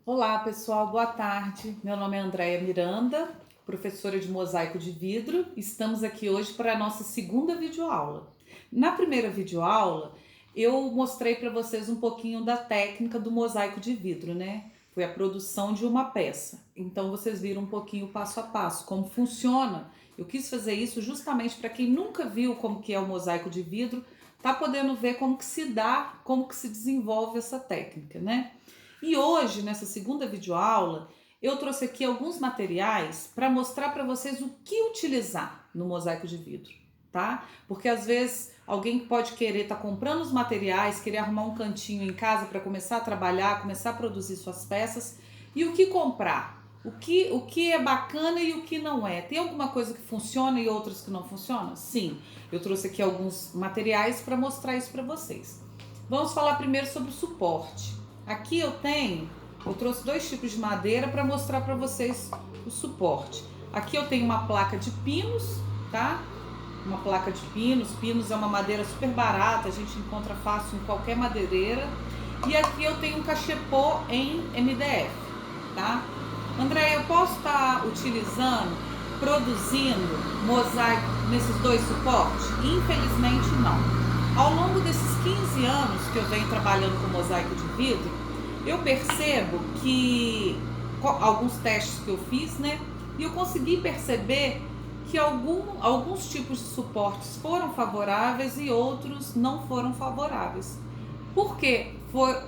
Olá pessoal, boa tarde. Meu nome é Andréia Miranda, professora de mosaico de vidro. Estamos aqui hoje para a nossa segunda videoaula. Na primeira videoaula, eu mostrei para vocês um pouquinho da técnica do mosaico de vidro, né? Foi a produção de uma peça. Então vocês viram um pouquinho passo a passo como funciona. Eu quis fazer isso justamente para quem nunca viu como que é o mosaico de vidro, tá podendo ver como que se dá, como que se desenvolve essa técnica, né? E hoje, nessa segunda videoaula, eu trouxe aqui alguns materiais para mostrar para vocês o que utilizar no mosaico de vidro, tá? Porque às vezes alguém pode querer estar comprando os materiais, querer arrumar um cantinho em casa para começar a trabalhar, começar a produzir suas peças. E o que comprar? O que é bacana e o que não é? Tem alguma coisa que funciona e outras que não funcionam? Sim, eu trouxe aqui alguns materiais para mostrar isso para vocês. Vamos falar primeiro sobre o suporte. Aqui eu trouxe dois tipos de madeira para mostrar para vocês o suporte. Aqui eu tenho uma placa de pinos, tá? Uma placa de pinos. Pinos é uma madeira super barata, a gente encontra fácil em qualquer madeireira. E aqui eu tenho um cachepô em MDF, tá? André, eu posso estar utilizando, produzindo mosaico nesses dois suportes? Infelizmente não. Ao longo desses 15 anos que eu venho trabalhando com mosaico de vidro, eu percebo que alguns testes que eu fiz, né? E eu consegui perceber que alguns tipos de suportes foram favoráveis e outros não foram favoráveis. Por que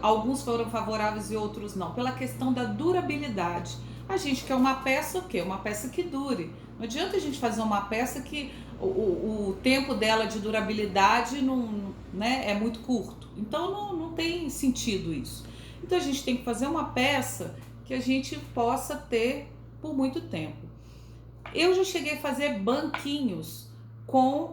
alguns foram favoráveis e outros não? Pela questão da durabilidade. A gente quer uma peça o quê? Uma peça que dure. Não adianta a gente fazer uma peça que o tempo dela de durabilidade não, né, é muito curto. Então não tem sentido isso. Então a gente tem que fazer uma peça que a gente possa ter por muito tempo. Eu já cheguei a fazer banquinhos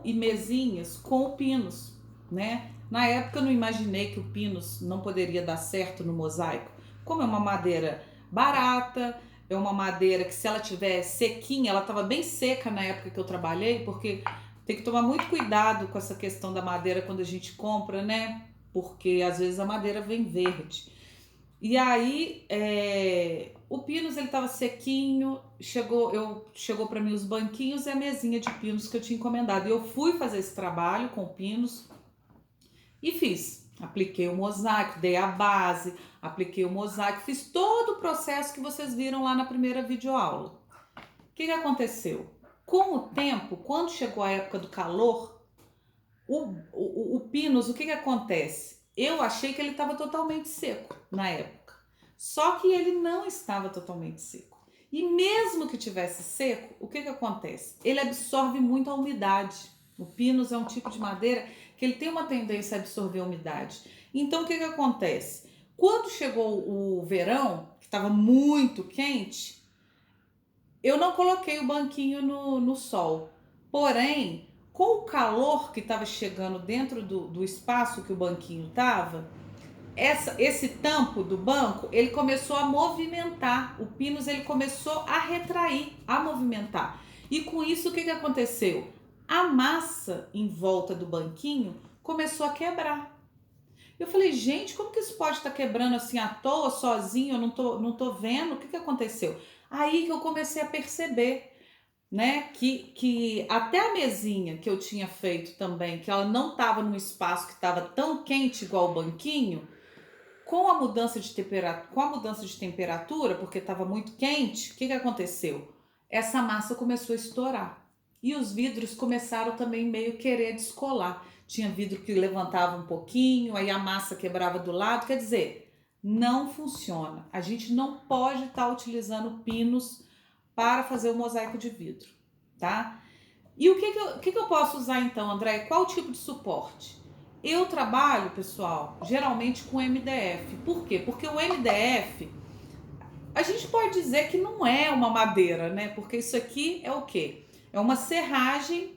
e mesinhas com pinos, né? Na época eu não imaginei que o pinos não poderia dar certo no mosaico. Como é uma madeira barata, é uma madeira que se ela tiver sequinha, ela estava bem seca na época que eu trabalhei, porque tem que tomar muito cuidado com essa questão da madeira quando a gente compra, né? Porque às vezes a madeira vem verde. E aí, o pinos ele tava sequinho, chegou para mim os banquinhos e a mesinha de pinos que eu tinha encomendado. E eu fui fazer esse trabalho com pinos e fiz. Apliquei o mosaico, dei a base, apliquei o mosaico, fiz todo o processo que vocês viram lá na primeira videoaula. O que aconteceu? Com o tempo, quando chegou a época do calor, o Pinus, o que acontece? Eu achei que ele estava totalmente seco na época. Só que ele não estava totalmente seco. E mesmo que tivesse seco, o que acontece? Ele absorve muito a umidade. O Pinus é um tipo de madeira que ele tem uma tendência a absorver a umidade. Então o que acontece? Quando chegou o verão, que estava muito quente, eu não coloquei o banquinho no sol. Porém, com o calor que estava chegando dentro do espaço que o banquinho estava, esse tampo do banco, ele começou a movimentar. O pinus ele começou a retrair, a movimentar. E com isso, o que aconteceu? A massa em volta do banquinho começou a quebrar. Eu falei, gente, como que isso pode estar quebrando assim à toa, sozinho? Eu não tô vendo. O que aconteceu? Aí que eu comecei a perceber, né, que até a mesinha que eu tinha feito também, que ela não estava num espaço que estava tão quente igual o banquinho, com a mudança de temperatura, porque estava muito quente, o que aconteceu? Essa massa começou a estourar. E os vidros começaram também meio querer descolar. Tinha vidro que levantava um pouquinho, aí a massa quebrava do lado. Quer dizer, não funciona. A gente não pode estar utilizando pinos para fazer o mosaico de vidro, tá? E o que eu posso usar então, André? Qual tipo de suporte? Eu trabalho, pessoal, geralmente com MDF. Por quê? Porque o MDF, a gente pode dizer que não é uma madeira, né? Porque isso aqui é o quê? É uma serragem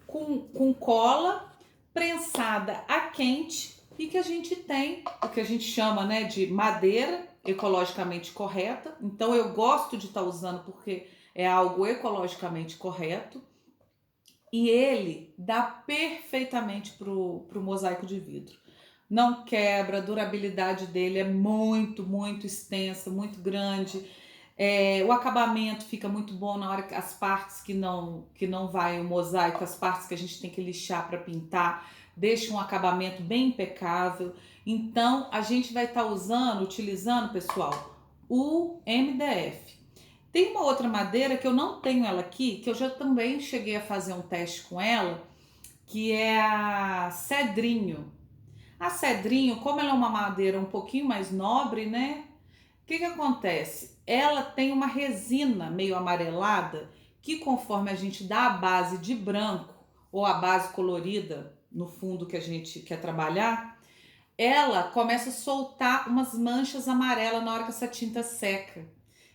com cola prensada a quente e que a gente tem o que a gente chama, né, de madeira ecologicamente correta. Então eu gosto de estar usando porque é algo ecologicamente correto e ele dá perfeitamente pro mosaico de vidro. não quebra, a durabilidade dele é muito, muito extensa, muito grande. O acabamento fica muito bom na hora que as partes que não vai o mosaico, as partes que a gente tem que lixar para pintar, deixa um acabamento bem impecável. Então a gente vai estar utilizando, pessoal, o MDF. Tem uma outra madeira que eu não tenho ela aqui, que eu já também cheguei a fazer um teste com ela, que é a cedrinho. A cedrinho, como ela é uma madeira um pouquinho mais nobre, né? O que acontece? Ela tem uma resina meio amarelada que, conforme a gente dá a base de branco ou a base colorida no fundo que a gente quer trabalhar, ela começa a soltar umas manchas amarelas na hora que essa tinta seca.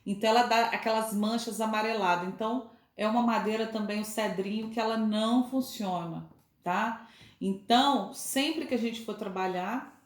Então ela dá aquelas manchas amareladas. Então é uma madeira também, o cedrinho, que ela não funciona, tá? Então, sempre que a gente for trabalhar,